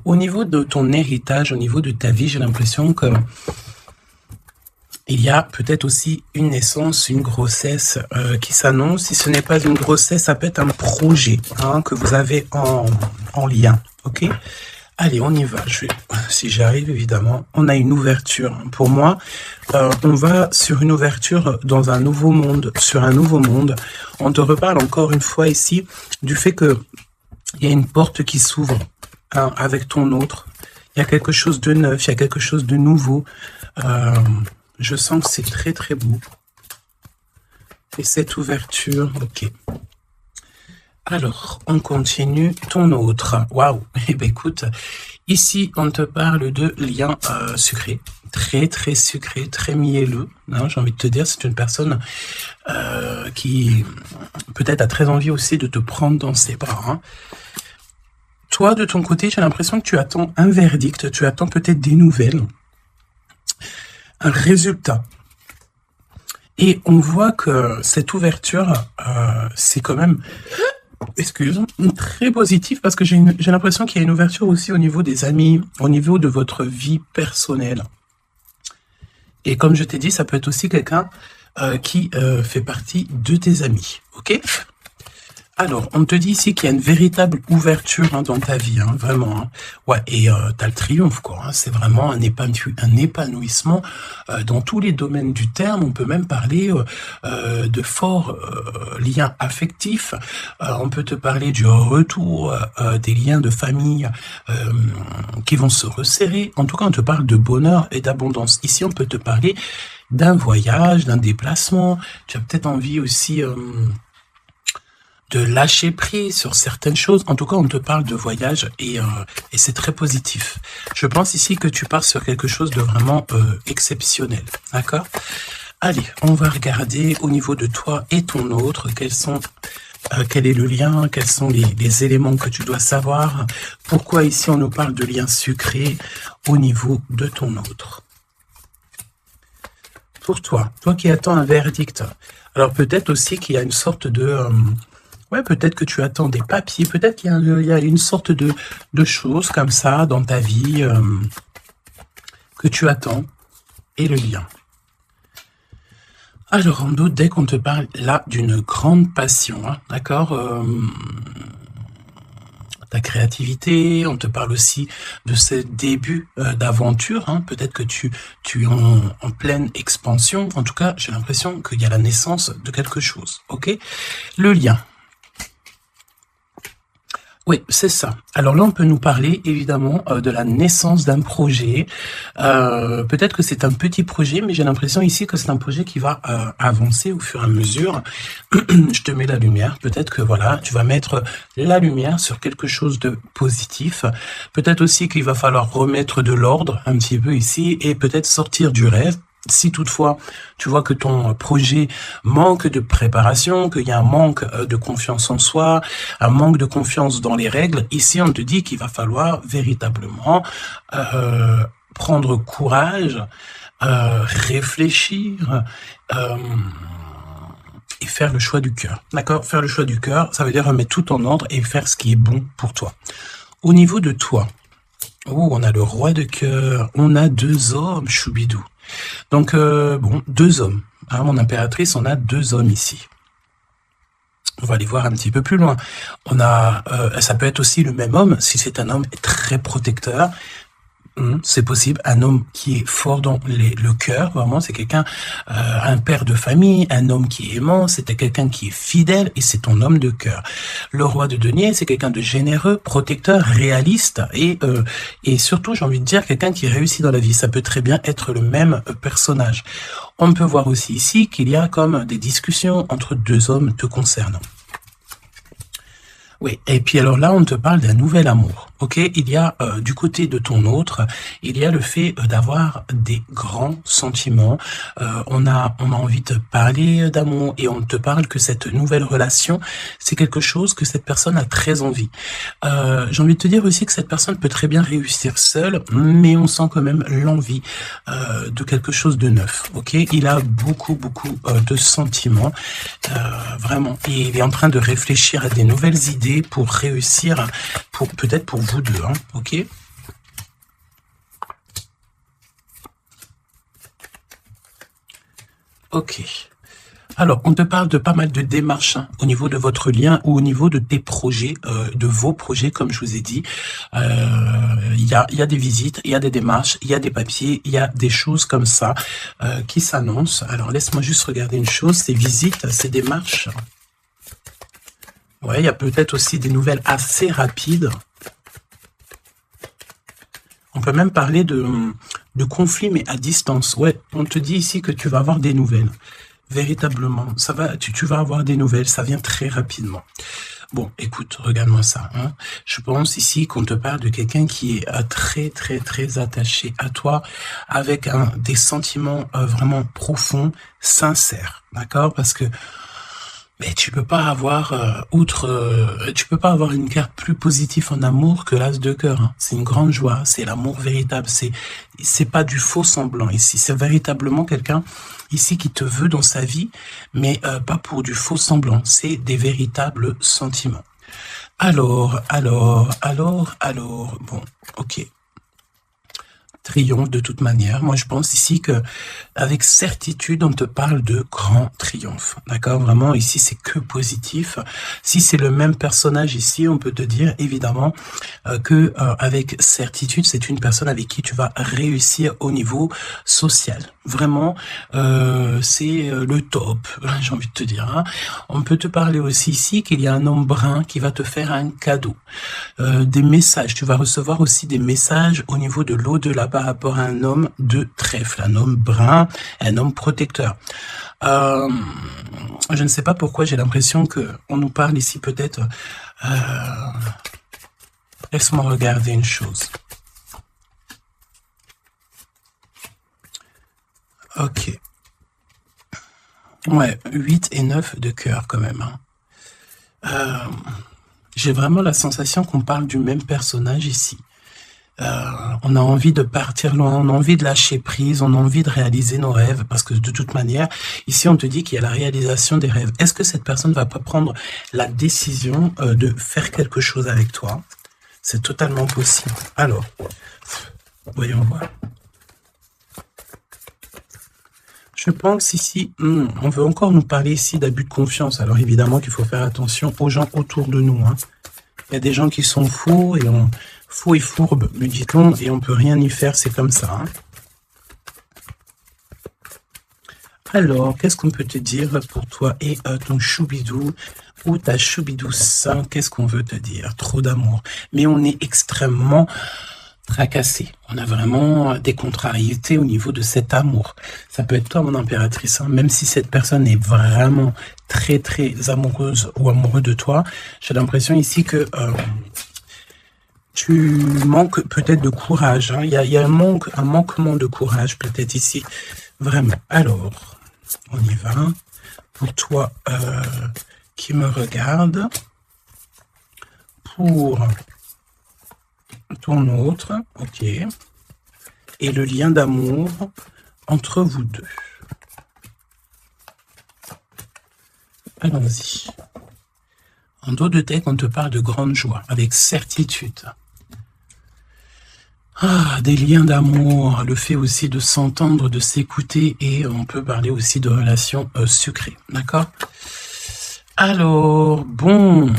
Au niveau de ton héritage, au niveau de ta vie, j'ai l'impression que il y a peut-être aussi une naissance, une grossesse qui s'annonce. Si ce n'est pas une grossesse, ça peut être un projet que vous avez en lien. Ok? Allez, on y va. Si j'arrive, évidemment, on a une ouverture. Pour moi, on va sur une ouverture dans un nouveau monde, sur un nouveau monde. On te reparle encore une fois ici du fait que il y a une porte qui s'ouvre avec ton autre. Il y a quelque chose de neuf, il y a quelque chose de nouveau. Je sens que c'est très très beau. Et cette ouverture, ok. Alors, on continue. Ton autre. Waouh. Eh bien, écoute, ici, on te parle de liens sucrés. Très très sucré, très mielleux. J'ai envie de te dire, c'est une personne qui peut-être a très envie aussi de te prendre dans ses bras. Toi, de ton côté, j'ai l'impression que tu attends un verdict, tu attends peut-être des nouvelles, un résultat. Et on voit que cette ouverture, c'est quand même, très positif parce que j'ai l'impression qu'il y a une ouverture aussi au niveau des amis, au niveau de votre vie personnelle. Et comme je t'ai dit, ça peut être aussi quelqu'un qui fait partie de tes amis, ok ? Alors, on te dit ici qu'il y a une véritable ouverture dans ta vie, vraiment. Ouais, et t'as le triomphe, quoi. C'est vraiment un épanouissement dans tous les domaines du terme. On peut même parler de forts liens affectifs. On peut te parler du retour des liens de famille qui vont se resserrer. En tout cas, on te parle de bonheur et d'abondance. Ici, on peut te parler d'un voyage, d'un déplacement. Tu as peut-être envie aussi de lâcher prise sur certaines choses. En tout cas, on te parle de voyage et c'est très positif. Je pense ici que tu pars sur quelque chose de vraiment exceptionnel. D'accord ? Allez, on va regarder au niveau de toi et ton autre, quel est le lien, quels sont les éléments que tu dois savoir. Pourquoi ici on nous parle de liens sucrés au niveau de ton autre. Pour toi qui attends un verdict. Alors peut-être aussi qu'il y a une sorte de... peut-être que tu attends des papiers, peut-être qu'il y a une sorte de choses comme ça dans ta vie que tu attends, et le lien. Alors, en doute, dès qu'on te parle là d'une grande passion, d'accord, ta créativité, on te parle aussi de ce début d'aventure, peut-être que tu es en pleine expansion, en tout cas, j'ai l'impression qu'il y a la naissance de quelque chose, ok ? Le lien. Oui, c'est ça. Alors là, on peut nous parler évidemment de la naissance d'un projet. Peut-être que c'est un petit projet, mais j'ai l'impression ici que c'est un projet qui va avancer au fur et à mesure. Je te mets la lumière. Peut-être que voilà, tu vas mettre la lumière sur quelque chose de positif. Peut-être aussi qu'il va falloir remettre de l'ordre un petit peu ici et peut-être sortir du rêve. Si toutefois, tu vois que ton projet manque de préparation, qu'il y a un manque de confiance en soi, un manque de confiance dans les règles, ici on te dit qu'il va falloir véritablement prendre courage, réfléchir et faire le choix du cœur. D'accord ? Faire le choix du cœur, ça veut dire remettre tout en ordre et faire ce qui est bon pour toi. Au niveau de toi, on a le roi de cœur, on a 2 hommes, choubidou. Donc, 2 hommes. Mon impératrice, on a 2 hommes ici. On va aller voir un petit peu plus loin. On a, ça peut être aussi le même homme, si c'est un homme très protecteur. C'est possible, un homme qui est fort dans le cœur, vraiment, c'est quelqu'un, un père de famille, un homme qui est aimant, c'est quelqu'un qui est fidèle et c'est ton homme de cœur. Le roi de denier, c'est quelqu'un de généreux, protecteur, réaliste et surtout, j'ai envie de dire, quelqu'un qui réussit dans la vie. Ça peut très bien être le même personnage. On peut voir aussi ici qu'il y a comme des discussions entre 2 hommes te concernant. Oui, et puis alors là, on te parle d'un nouvel amour, ok ? Il y a du côté de ton autre, il y a le fait d'avoir des grands sentiments. On a envie de parler d'amour et on te parle que cette nouvelle relation, c'est quelque chose que cette personne a très envie. J'ai envie de te dire aussi que cette personne peut très bien réussir seule, mais on sent quand même l'envie de quelque chose de neuf, ok ? Il a beaucoup de sentiments, vraiment. Et il est en train de réfléchir à des nouvelles idées pour réussir, peut-être pour vous deux, ok ? Ok. Alors, on te parle de pas mal de démarches hein, au niveau de votre lien ou au niveau de tes projets, de vos projets, comme je vous ai dit. Il y a des visites, il y a des démarches, il y a des papiers, il y a des choses comme ça qui s'annoncent. Alors, laisse-moi juste regarder une chose. Ces visites, ces démarches. Ouais, il y a peut-être aussi des nouvelles assez rapides. On peut même parler de conflits, mais à distance. Ouais, on te dit ici que tu vas avoir des nouvelles. Véritablement, ça va, tu vas avoir des nouvelles, ça vient très rapidement. Bon, écoute, regarde-moi ça. Hein. Je pense ici qu'on te parle de quelqu'un qui est très, très, très attaché à toi, avec des sentiments vraiment profonds, sincères, d'accord? Parce que mais tu peux pas avoir tu peux pas avoir une carte plus positive en amour que l'as de cœur. Hein. C'est une grande joie, c'est l'amour véritable. C'est pas du faux semblant ici. C'est véritablement quelqu'un ici qui te veut dans sa vie, mais pas pour du faux semblant. C'est des véritables sentiments. Alors, bon, ok. Triomphe de toute manière. Moi, je pense ici que avec certitude, on te parle de grand triomphe. D'accord? Vraiment, ici, c'est que positif. Si c'est le même personnage ici, on peut te dire évidemment que avec certitude, c'est une personne avec qui tu vas réussir au niveau social. Vraiment, c'est le top, j'ai envie de te dire. Hein. On peut te parler aussi ici qu'il y a un homme brun qui va te faire un cadeau. Des messages, tu vas recevoir aussi des messages au niveau de l'au-delà par rapport à un homme de trèfle, un homme brun, un homme protecteur. Je ne sais pas pourquoi j'ai l'impression que on nous parle ici peut-être. Laisse-moi regarder une chose. Ok. Ouais, 8 et 9 de cœur quand même. Hein. J'ai vraiment la sensation qu'on parle du même personnage ici. On a envie de partir loin, on a envie de lâcher prise, on a envie de réaliser nos rêves, parce que de toute manière, ici on te dit qu'il y a la réalisation des rêves. Est-ce que cette personne va pas prendre la décision de faire quelque chose avec toi? C'est totalement possible. Alors, voyons voir. Je pense ici, on veut encore nous parler ici d'abus de confiance. Alors évidemment qu'il faut faire attention aux gens autour de nous. Hein. Il y a des gens qui sont fous et fourbes, me dit-on, et on peut rien y faire, c'est comme ça. Hein. Alors, qu'est-ce qu'on peut te dire pour toi et ton choubidou ou ta choubidouce? Qu'est-ce qu'on veut te dire? Trop d'amour. Mais on est extrêmement tracassé. On a vraiment des contrariétés au niveau de cet amour. Ça peut être toi, mon impératrice, hein, même si cette personne est vraiment très, très amoureuse ou amoureux de toi. J'ai l'impression ici que tu manques peut-être de courage. Hein. Il y a un manquement de courage peut-être ici. Vraiment. Alors, on y va. Pour toi qui me regarde, pour ton autre, ok, et le lien d'amour entre vous deux. Allons-y. En dos de tête, on te parle de grande joie, avec certitude. Ah, des liens d'amour, le fait aussi de s'entendre, de s'écouter, et on peut parler aussi de relations sucrées, d'accord? Alors, bon,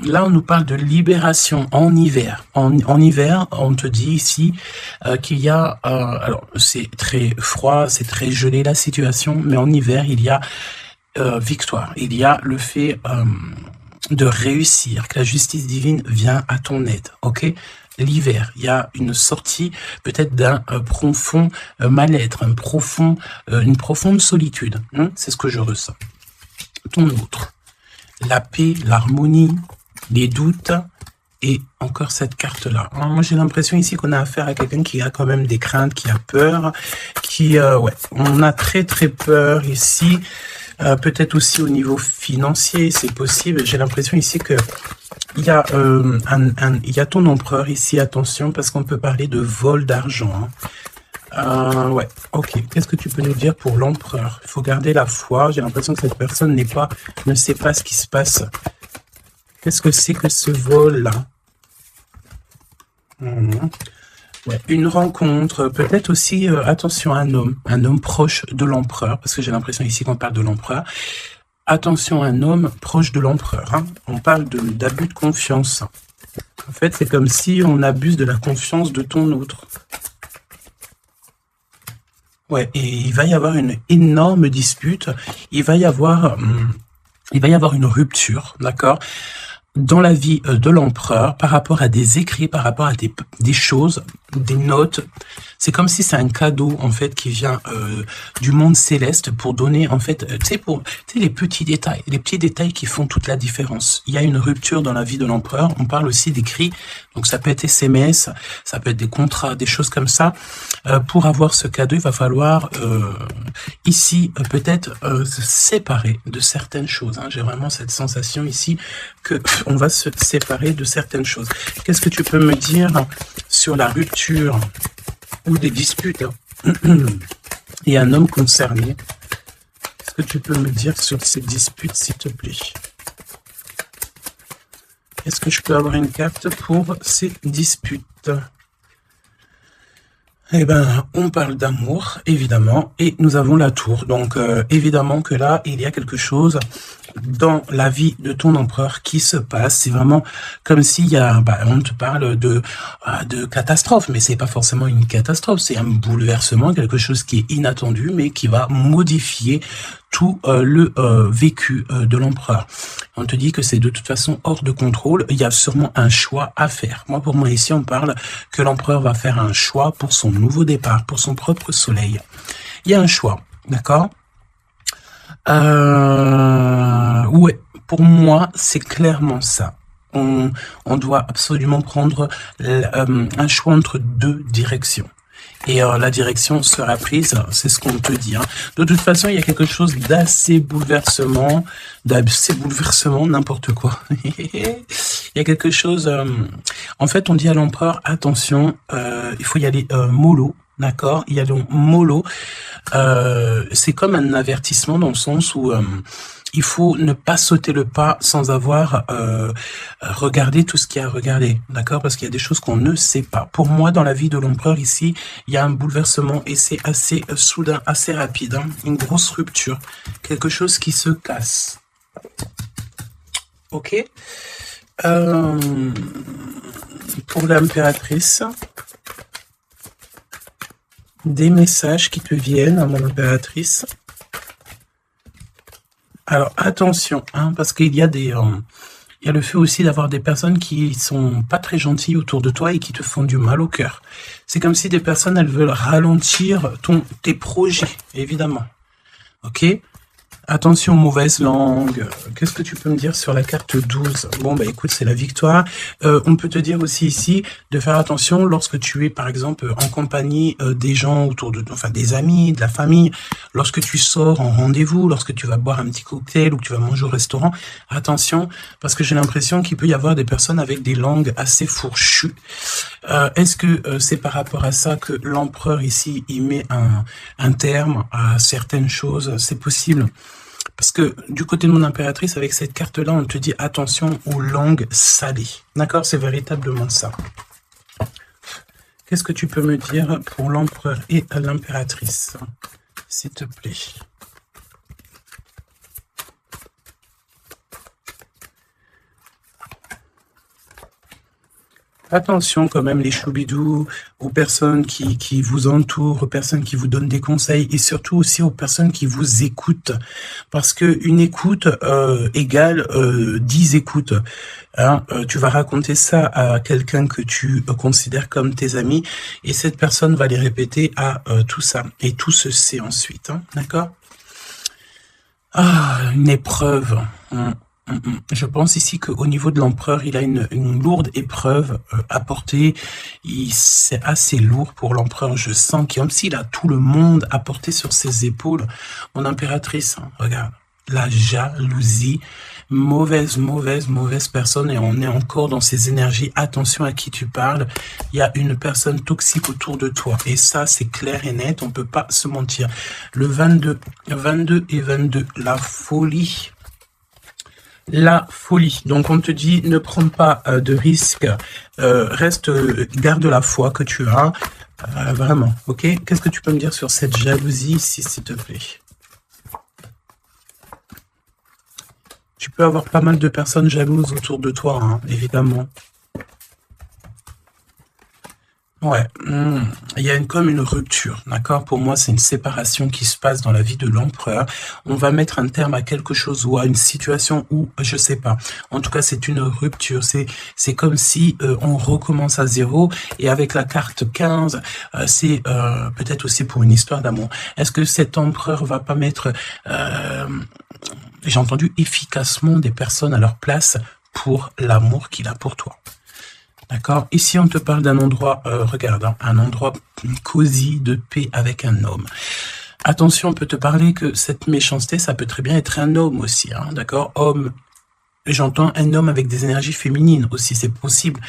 là on nous parle de libération en hiver. En hiver, on te dit ici qu'il y a, alors c'est très froid, c'est très gelé la situation, mais en hiver il y a victoire, il y a le fait de réussir, que la justice divine vient à ton aide, ok? L'hiver, il y a une sortie peut-être d'un profond mal-être, une profonde solitude, hein, c'est ce que je ressens. Ton autre. La paix, l'harmonie, les doutes et encore cette carte-là. Moi, j'ai l'impression ici qu'on a affaire à quelqu'un qui a quand même des craintes, qui a peur, ouais, on a très très peur ici. Peut-être aussi au niveau financier, c'est possible. J'ai l'impression ici que il y a il y a ton empereur ici. Attention, parce qu'on peut parler de vol d'argent. Hein. Ouais, ok. Qu'est-ce que tu peux nous dire pour l'empereur? Il faut garder la foi. J'ai l'impression que cette personne ne sait pas ce qui se passe. Qu'est-ce que c'est que ce vol-là? Ouais, une rencontre, peut-être aussi, attention, un homme proche de l'empereur, parce que j'ai l'impression ici qu'on parle de l'empereur. Attention, un homme proche de l'empereur, hein. On parle d'abus de confiance. En fait, c'est comme si on abuse de la confiance de ton autre. Ouais, et il va y avoir une énorme dispute. Il va y avoir une rupture, d'accord, dans la vie de l'empereur par rapport à des écrits, par rapport à des choses, des notes. C'est comme si c'est un cadeau, en fait, qui vient du monde céleste pour donner, en fait, tu sais, les petits détails qui font toute la différence. Il y a une rupture dans la vie de l'empereur. On parle aussi d'écrits, donc ça peut être SMS, ça peut être des contrats, des choses comme ça. Pour avoir ce cadeau, il va falloir ici peut-être se séparer de certaines choses, hein. J'ai vraiment cette sensation ici que on va se séparer de certaines choses. Qu'est-ce que tu peux me dire sur la rupture ou des disputes et un homme concerné? Qu'est-ce que tu peux me dire sur ces disputes, s'il te plaît? Est-ce que je peux avoir une carte pour ces disputes? Eh ben, on parle d'amour, évidemment, et nous avons la tour. Donc, évidemment que là, il y a quelque chose dans la vie de ton empereur qui se passe. C'est vraiment comme s'il y a, on te parle de catastrophe, mais c'est pas forcément une catastrophe, c'est un bouleversement, quelque chose qui est inattendu, mais qui va modifier tout le vécu de l'empereur. On te dit que c'est de toute façon hors de contrôle. Il y a sûrement un choix à faire. Pour moi, ici, on parle que l'empereur va faire un choix pour son nouveau départ, pour son propre soleil. Il y a un choix, d'accord? Ouais, pour moi, c'est clairement ça. On doit absolument prendre un choix entre deux directions. Et la direction sera prise, c'est ce qu'on te dit, hein. De toute façon, il y a quelque chose d'assez bouleversement, n'importe quoi. Il y a quelque chose... en fait, on dit à l'empereur, attention, il faut y aller mollo, d'accord? Il y a donc mollo. C'est comme un avertissement dans le sens où... il faut ne pas sauter le pas sans avoir regardé tout ce qu'il y a à regarder, d'accord? Parce qu'il y a des choses qu'on ne sait pas. Pour moi, dans la vie de l'empereur ici, il y a un bouleversement et c'est assez soudain, assez rapide, hein, une grosse rupture, quelque chose qui se casse. Ok. Pour l'impératrice, des messages qui te viennent à mon impératrice. Alors attention, hein, parce qu'il y a il y a le fait aussi d'avoir des personnes qui sont pas très gentilles autour de toi et qui te font du mal au cœur. C'est comme si des personnes, elles veulent ralentir tes projets, évidemment. Ok? Attention, mauvaise langue. Qu'est-ce que tu peux me dire sur la carte 12? Bon, écoute, c'est la victoire. On peut te dire aussi ici de faire attention lorsque tu es, par exemple, en compagnie des gens autour de toi, enfin des amis, de la famille, lorsque tu sors en rendez-vous, lorsque tu vas boire un petit cocktail ou que tu vas manger au restaurant. Attention, parce que j'ai l'impression qu'il peut y avoir des personnes avec des langues assez fourchues. Est-ce que c'est par rapport à ça que l'empereur ici, il met un terme à certaines choses? C'est possible. Parce que du côté de mon impératrice, avec cette carte-là, on te dit attention aux langues salées. D'accord? C'est véritablement ça. Qu'est-ce que tu peux me dire pour l'empereur et l'impératrice, s'il te plaît? Attention quand même les choubidous, aux personnes qui vous entourent, aux personnes qui vous donnent des conseils et surtout aussi aux personnes qui vous écoutent. Parce que une écoute égale 10 écoutes. Hein, tu vas raconter ça à quelqu'un que tu considères comme tes amis et cette personne va les répéter à tout ça. Et tout se sait ensuite, hein, d'accord? Ah, une épreuve. Je pense ici qu'au niveau de l'empereur, il a une lourde épreuve à porter. C'est assez lourd pour l'empereur. Je sens comme s'il a tout le monde à porter sur ses épaules. Mon impératrice, hein, regarde, la jalousie, mauvaise personne et on est encore dans ces énergies. Attention à qui tu parles. Il y a une personne toxique autour de toi et ça, c'est clair et net. On peut pas se mentir. Le 22 et 22, la folie. la folie. Donc on te dit ne prends pas de risques, reste, garde la foi que tu as, vraiment, ok? Qu'est-ce que tu peux me dire sur cette jalousie ici, s'il te plaît? Tu peux avoir pas mal de personnes jalouses autour de toi, hein, évidemment. Ouais, il y a comme une rupture, d'accord? Pour moi, c'est une séparation qui se passe dans la vie de l'empereur. On va mettre un terme à quelque chose ou à une situation où, je sais pas. En tout cas, c'est une rupture. C'est comme si on recommence à zéro. Et avec la carte 15, c'est peut-être aussi pour une histoire d'amour. Est-ce que cet empereur va pas mettre, j'ai entendu, efficacement des personnes à leur place pour l'amour qu'il a pour toi? D'accord. Ici, on te parle d'un endroit, regarde, hein, un endroit cosy, de paix avec un homme. Attention, on peut te parler que cette méchanceté, ça peut très bien être un homme aussi, hein, d'accord. Homme, j'entends un homme avec des énergies féminines aussi, c'est possible.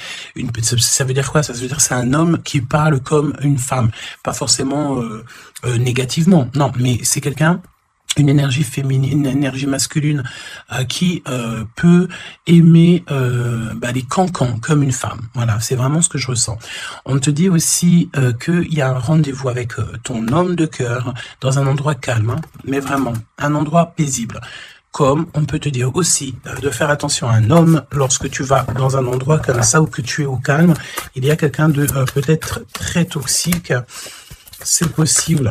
Ça veut dire quoi? Ça veut dire que c'est un homme qui parle comme une femme, pas forcément négativement, non, mais c'est quelqu'un, une énergie féminine, une énergie masculine qui peut aimer les cancans comme une femme. Voilà, c'est vraiment ce que je ressens. On te dit aussi qu'il y a un rendez-vous avec ton homme de cœur dans un endroit calme, hein, mais vraiment, un endroit paisible. Comme on peut te dire aussi de faire attention à un homme lorsque tu vas dans un endroit comme ça ou que tu es au calme. Il y a quelqu'un de peut-être très toxique, c'est possible.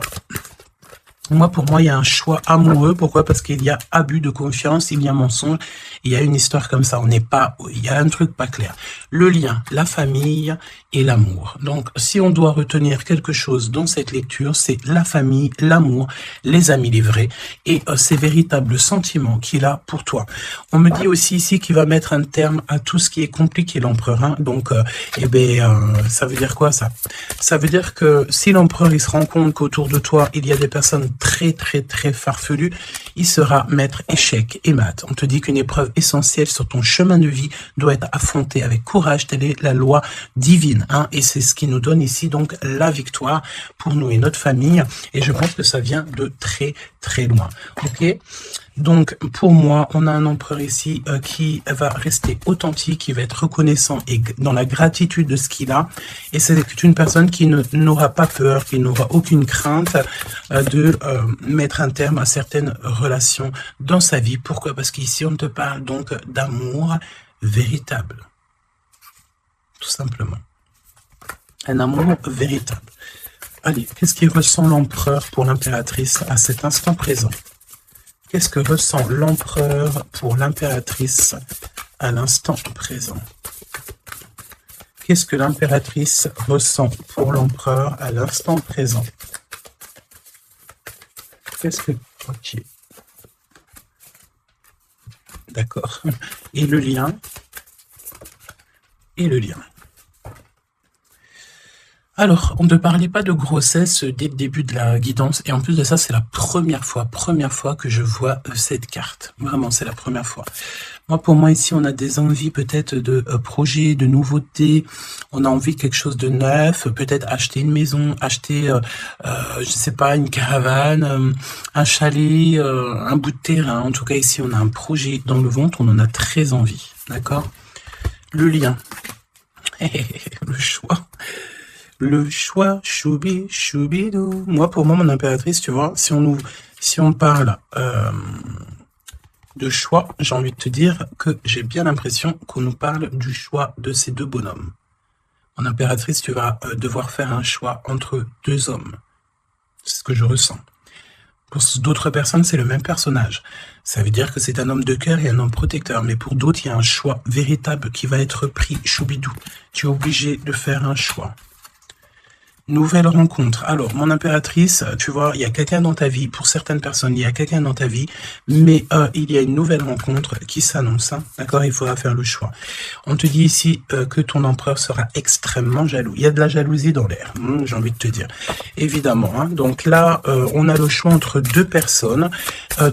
Moi, pour moi, il y a un choix amoureux. Pourquoi? Parce qu'il y a abus de confiance, il y a mensonge, il y a une histoire comme ça. Il y a un truc pas clair. Le lien, la famille et l'amour. Donc, si on doit retenir quelque chose dans cette lecture, c'est la famille, l'amour, les amis, les vrais, et ces véritables sentiments qu'il a pour toi. On me dit aussi ici qu'il va mettre un terme à tout ce qui est compliqué, l'empereur. Hein. Donc, ça veut dire quoi ça? Ça veut dire que si l'empereur il se rend compte qu'autour de toi il y a des personnes très très très farfelues, il sera maître échec et mat. On te dit qu'une épreuve essentielle sur ton chemin de vie doit être affrontée avec courage. Telle est la loi divine, hein, et c'est ce qui nous donne ici donc la victoire pour nous et notre famille. Et je pense que ça vient de très très loin. Ok. Donc, pour moi, on a un empereur ici qui va rester authentique, qui va être reconnaissant et dans la gratitude de ce qu'il a. Et c'est une personne qui n'aura pas peur, qui n'aura aucune crainte de mettre un terme à certaines relations dans sa vie. Pourquoi? Parce qu'ici, on te parle donc d'amour véritable. Tout simplement. Un amour véritable. Allez, qu'est-ce qu'il ressent l'empereur pour l'impératrice à cet instant présent? Qu'est-ce que ressent l'empereur pour l'impératrice à l'instant présent? Qu'est-ce que l'impératrice ressent pour l'empereur à l'instant présent? Qu'est-ce que... Ok. D'accord. Et le lien? Et le lien. Alors, on ne parlait pas de grossesse dès le début de la guidance, et en plus de ça, c'est la première fois que je vois cette carte. Vraiment, c'est la première fois. Pour moi, ici, on a des envies peut-être de projets, de nouveautés. On a envie de quelque chose de neuf, peut-être acheter une maison, acheter, je sais pas, une caravane, un chalet, un bout de terrain. En tout cas, ici, on a un projet dans le ventre, on en a très envie. D'accord? Le lien. Le choix. Le choix, choubi, choubidou. Pour moi, mon impératrice, tu vois, si on parle de choix, j'ai envie de te dire que j'ai bien l'impression qu'on nous parle du choix de ces deux bonhommes. Mon impératrice, tu vas devoir faire un choix entre deux hommes. C'est ce que je ressens. Pour d'autres personnes, c'est le même personnage. Ça veut dire que c'est un homme de cœur et un homme protecteur. Mais pour d'autres, il y a un choix véritable qui va être pris, choubidou. Tu es obligé de faire un choix. Nouvelle rencontre. Alors, mon impératrice, tu vois, il y a quelqu'un dans ta vie. Pour certaines personnes, il y a quelqu'un dans ta vie, mais il y a une nouvelle rencontre qui s'annonce. Hein, d'accord? Il faudra faire le choix. On te dit ici que ton empereur sera extrêmement jaloux. Il y a de la jalousie dans l'air, j'ai envie de te dire. Évidemment. Hein, donc là, on a le choix entre deux personnes.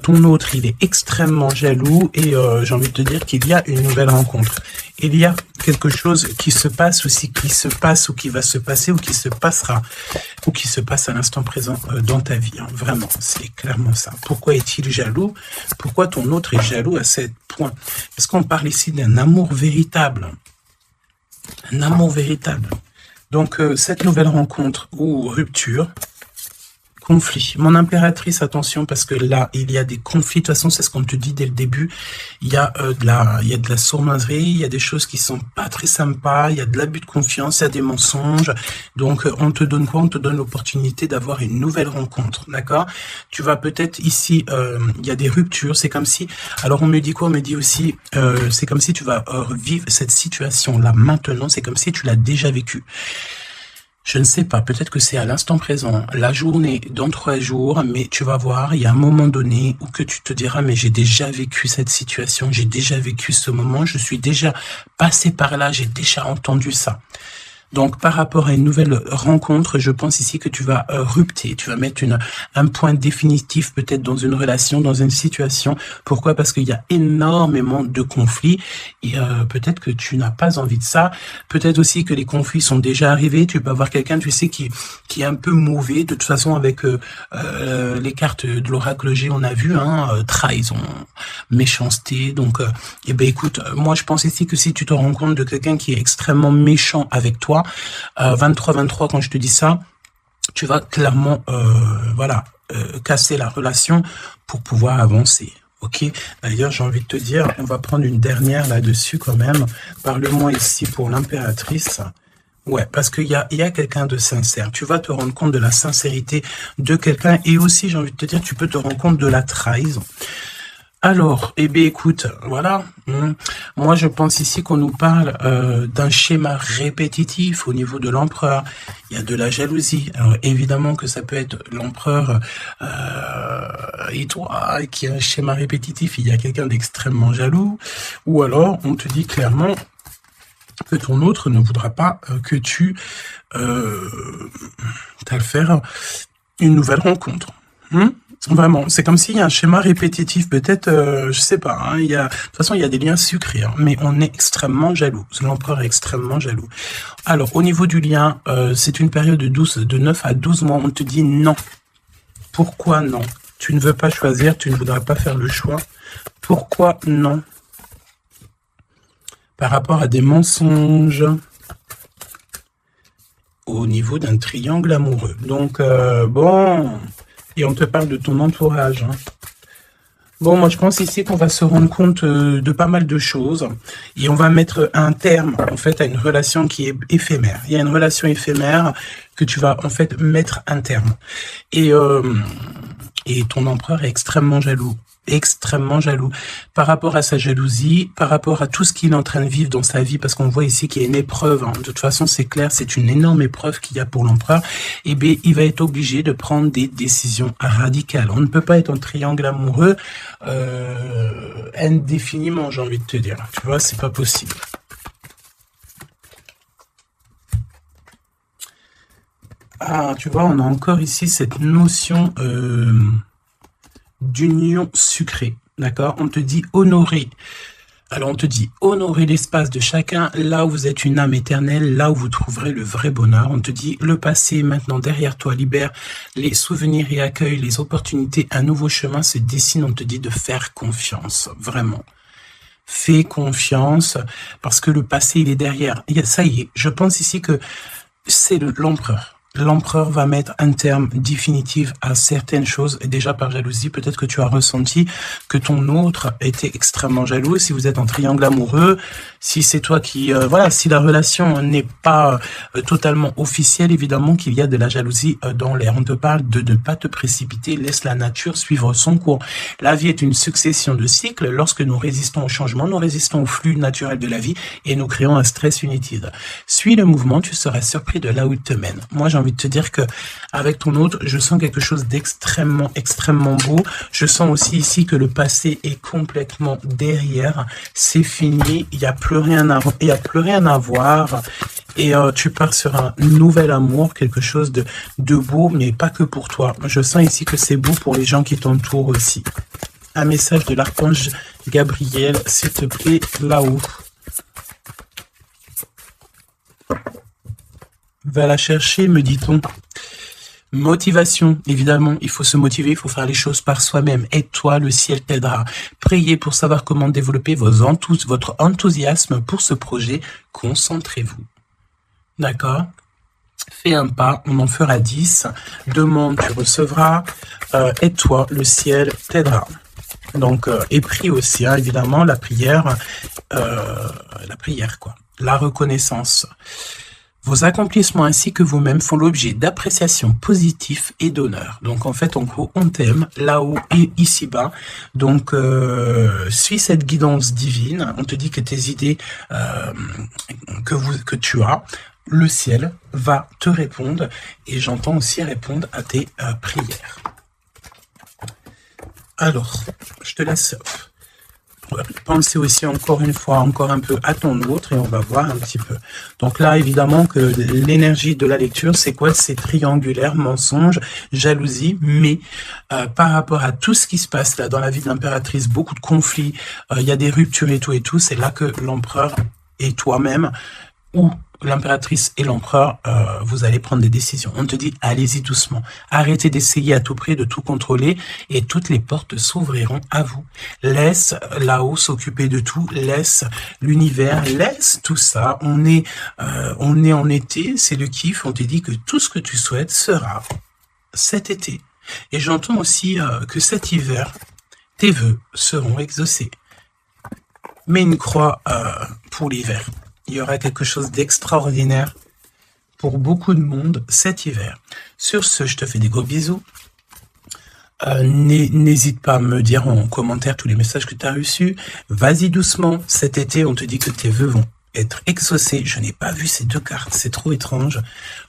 Ton autre, il est extrêmement jaloux et j'ai envie de te dire qu'il y a une nouvelle rencontre. il y a quelque chose qui se passe aussi, qui se passe ou qui va se passer ou qui se passera ou qui se passe à l'instant présent dans ta vie. Hein. Vraiment, c'est clairement ça. Pourquoi est-il jaloux? Pourquoi ton autre est jaloux à ce point? Parce qu'on parle ici d'un amour véritable. Un amour véritable. Donc, cette nouvelle rencontre ou rupture, conflit. Mon impératrice, attention, parce que là, il y a des conflits. De toute façon, c'est ce qu'on te dit dès le début. Il y a de la sournoiserie, il y a des choses qui sont pas très sympas, il y a de l'abus de confiance, il y a des mensonges. Donc, on te donne quoi? On te donne l'opportunité d'avoir une nouvelle rencontre, d'accord? Tu vas peut-être ici, il y a des ruptures. C'est comme si, alors on me dit quoi? On me dit aussi, c'est comme si tu vas vivre cette situation-là maintenant. C'est comme si tu l'as déjà vécue. Je ne sais pas, peut-être que c'est à l'instant présent, la journée, dans 3 jours, mais tu vas voir, il y a un moment donné où que tu te diras, mais j'ai déjà vécu cette situation, j'ai déjà vécu ce moment, je suis déjà passé par là, j'ai déjà entendu ça. Donc, par rapport à une nouvelle rencontre, je pense ici que tu vas rupter, tu vas mettre un point définitif peut-être dans une relation, dans une situation. Pourquoi? Parce qu'il y a énormément de conflits et peut-être que tu n'as pas envie de ça. Peut-être aussi que les conflits sont déjà arrivés. Tu peux avoir quelqu'un, tu sais, qui est un peu mauvais. De toute façon, avec les cartes de l'oracle G, on a vu, trahison, méchanceté. Donc, eh ben, écoute, moi, je pense ici que si tu te rends compte de quelqu'un qui est extrêmement méchant avec toi, 23, quand je te dis ça, tu vas clairement, casser la relation pour pouvoir avancer. Ok. D'ailleurs, j'ai envie de te dire, on va prendre une dernière là-dessus quand même. Parle-moi ici pour l'impératrice. Ouais, parce qu'il y a quelqu'un de sincère. Tu vas te rendre compte de la sincérité de quelqu'un et aussi, j'ai envie de te dire, tu peux te rendre compte de la trahison. Alors, eh bien, écoute, voilà. Moi, je pense ici qu'on nous parle d'un schéma répétitif au niveau de l'empereur. Il y a de la jalousie. Alors, évidemment que ça peut être l'empereur et toi qui a un schéma répétitif. Il y a quelqu'un d'extrêmement jaloux. Ou alors, on te dit clairement que ton autre ne voudra pas que tu t'as faire une nouvelle rencontre. Vraiment, c'est comme s'il y a un schéma répétitif, peut-être, je sais pas, de toute façon, il y a des liens sucrés, mais on est extrêmement jaloux. L'empereur est extrêmement jaloux. Alors, au niveau du lien, c'est une période de 9 à 12 mois, on te dit non. Pourquoi non? Tu ne veux pas choisir, tu ne voudras pas faire le choix. Pourquoi non? Par rapport à des mensonges au niveau d'un triangle amoureux. Donc, et on te parle de ton entourage. Bon, moi, je pense ici qu'on va se rendre compte de pas mal de choses et on va mettre un terme, en fait, à une relation qui est éphémère. Il y a une relation éphémère que tu vas, en fait, mettre un terme. Et ton empereur est extrêmement jaloux. Extrêmement jaloux par rapport à sa jalousie, par rapport à tout ce qu'il est en train de vivre dans sa vie, parce qu'on voit ici qu'il y a une épreuve. De toute façon, c'est clair, c'est une énorme épreuve qu'il y a pour l'empereur. Et bien, il va être obligé de prendre des décisions radicales. On ne peut pas être en triangle amoureux indéfiniment, j'ai envie de te dire. Tu vois, c'est pas possible. Ah, tu vois, on a encore ici cette notion d'union sucrée, d'accord? On te dit honorer. Alors on te dit honorer l'espace de chacun, là où vous êtes une âme éternelle, là où vous trouverez le vrai bonheur. On te dit le passé est maintenant derrière toi, libère les souvenirs et accueille les opportunités. Un nouveau chemin se dessine, on te dit de faire confiance, vraiment. Fais confiance, parce que le passé, il est derrière. Et ça y est, je pense ici que c'est l'empereur. L'empereur va mettre un terme définitif à certaines choses. Et déjà par jalousie, peut-être que tu as ressenti que ton autre était extrêmement jaloux. Si vous êtes en triangle amoureux, si c'est toi qui... si la relation n'est pas totalement officielle, évidemment qu'il y a de la jalousie dans l'air. On te parle de ne pas te précipiter, laisse la nature suivre son cours. La vie est une succession de cycles. Lorsque nous résistons au changement, nous résistons au flux naturel de la vie et nous créons un stress inutile. Suis le mouvement, tu seras surpris de là où il te mène. Moi, j'ai envie de te dire que avec ton autre, je sens quelque chose d'extrêmement, extrêmement beau. Je sens aussi ici que le passé est complètement derrière. C'est fini. Il n'y a plus rien à voir. Et tu pars sur un nouvel amour, quelque chose de beau, mais pas que pour toi. Je sens ici que c'est beau pour les gens qui t'entourent aussi. Un message de l'archange Gabriel, s'il te plaît, là-haut. Va la chercher, me dit-on. Motivation, évidemment, il faut se motiver, il faut faire les choses par soi-même. Aide-toi, le ciel t'aidera. Priez pour savoir comment développer votre enthousiasme pour ce projet. Concentrez-vous. D'accord? Fais un pas, on en fera 10. Demande, tu recevras. Aide-toi, le ciel t'aidera. Donc, et prie aussi, hein, évidemment, la prière, quoi. La reconnaissance. Vos accomplissements ainsi que vous-même font l'objet d'appréciation positive et d'honneur. Donc en fait, en gros, on t'aime là-haut et ici-bas. Donc suis cette guidance divine. On te dit que tes idées que tu as, le ciel va te répondre. Et j'entends aussi répondre à tes prières. Alors, je te laisse penser aussi encore une fois, encore un peu à ton autre et on va voir un petit peu. Donc là, évidemment que l'énergie de la lecture, c'est quoi? C'est triangulaire, mensonge, jalousie, mais par rapport à tout ce qui se passe là dans la vie de l'impératrice, beaucoup de conflits, il y a des ruptures et tout, c'est là que l'empereur et toi-même, ou l'impératrice et l'empereur, vous allez prendre des décisions. On te dit, allez-y doucement. Arrêtez d'essayer à tout prix de tout contrôler et toutes les portes s'ouvriront à vous. Laisse là-haut s'occuper de tout. Laisse l'univers. Laisse tout ça. On est en été. C'est le kiff. On te dit que tout ce que tu souhaites sera cet été. Et j'entends aussi que cet hiver, tes vœux seront exaucés. Mets une croix pour l'hiver. Il y aura quelque chose d'extraordinaire pour beaucoup de monde cet hiver. Sur ce, je te fais des gros bisous. N'hésite pas à me dire en commentaire tous les messages que tu as reçus. Vas-y doucement. Cet été, on te dit que tes vœux vont être exaucés. Je n'ai pas vu ces deux cartes. C'est trop étrange.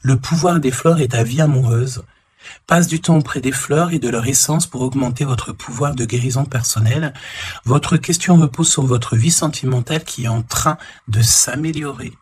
Le pouvoir des fleurs est ta vie amoureuse. Passe du temps auprès des fleurs et de leur essence pour augmenter votre pouvoir de guérison personnelle. Votre question repose sur votre vie sentimentale qui est en train de s'améliorer.